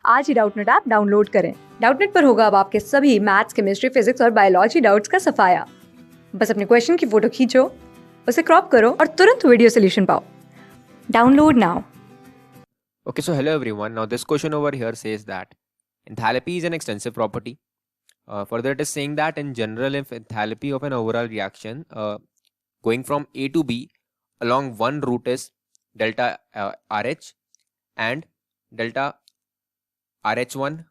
आज ही Doubtnut app download करें। Doubtnut पर होगा अब आपके सभी मैथ्स, केमिस्ट्री, फिजिक्स और बायोलॉजी डाउट्स का सफाया। बस अपने क्वेश्चन की फोटो खींचो, उसे क्रॉप करो और तुरंत वीडियो सोल्यूशन पाओ। Download now. Okay, so hello everyone. Now this question over here says that enthalpy is an extensive property. Further, it is saying that in general, if enthalpy of an overall reaction going from A to B along one route is delta RH and delta RH1,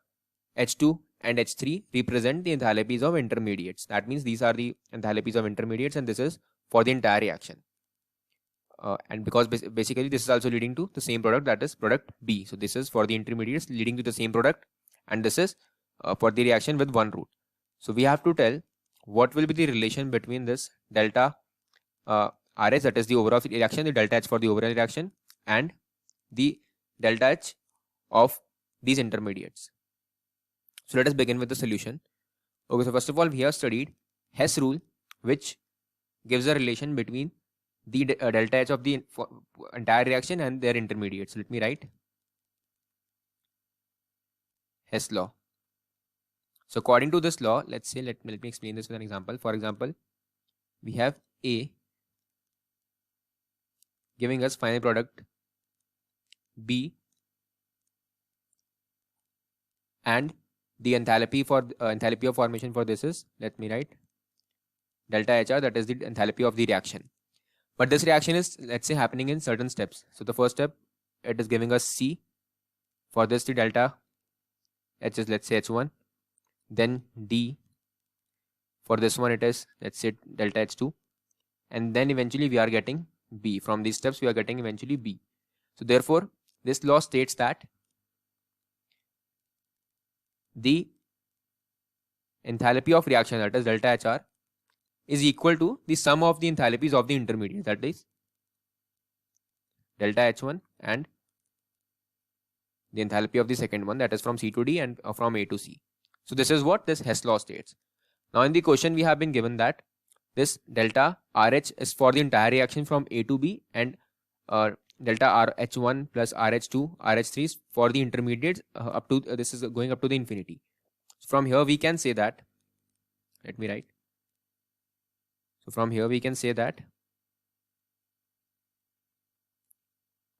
H2 and H3 represent the enthalpies of intermediates. That means these are the enthalpies of intermediates and this is for the entire reaction. And because basically this is also leading to the same product, that is product B. So this is for the intermediates leading to the same product, and this is for the reaction with one route. So we have to tell what will be the relation between this delta RH, that is the overall reaction, the delta H for the overall reaction, and the delta H of these intermediates. So let us begin with the solution. Okay, so first of all, we have studied Hess rule, which gives a relation between the delta H of the entire reaction and their intermediates. Let me write Hess law. So according to this law, let's say, let me explain this with an example. For example, we have A giving us final product B, and the enthalpy for enthalpy of formation for this is, let me write delta HR, that is the enthalpy of the reaction. But this reaction is, let's say, happening in certain steps. So the first step, it is giving us C. For this, the delta H is, let's say, H1. Then D. For this one, it is, let's say, delta H2. And then eventually we are getting B. From these steps, we are getting eventually B. So therefore, this law states that the enthalpy of reaction, that is delta HR, is equal to the sum of the enthalpies of the intermediate, that is delta H1 and the enthalpy of the second one, that is from C to D and from A to C. So this is what this Hess law states. Now in the question we have been given that this delta RH is for the entire reaction from A to B, and delta RH1 plus RH2, RH3 is for the intermediates up to this is going up to the infinity. So from here we can say that, let me write. So from here we can say that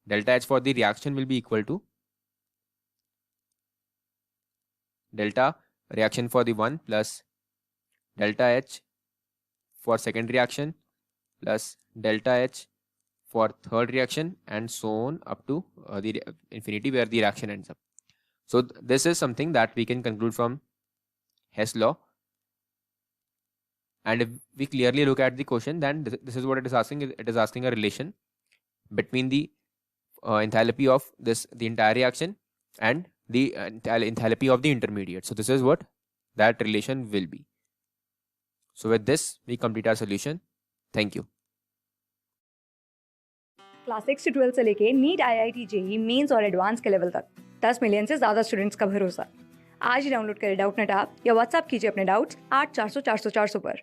delta H for the reaction will be equal to delta reaction for the one plus delta H for second reaction plus delta H for third reaction, and so on up to the infinity where the reaction ends up. So this is something that we can conclude from Hess law. And if we clearly look at the question, then this is what it is asking. It is asking a relation between the enthalpy of the entire reaction and the enthalpy of the intermediate. So this is what that relation will be. So with this, we complete our solution. Thank you. Class 6 से 12 से लेके NEET, IIT, JEE mains और advance के level तक 10 million से ज्यादा students का भरोसा। आज ही डाउनलोड करें डाउटनेट ऐप या व्हाट्सएप कीजिए अपने डाउट्स 8400 400 400 पर।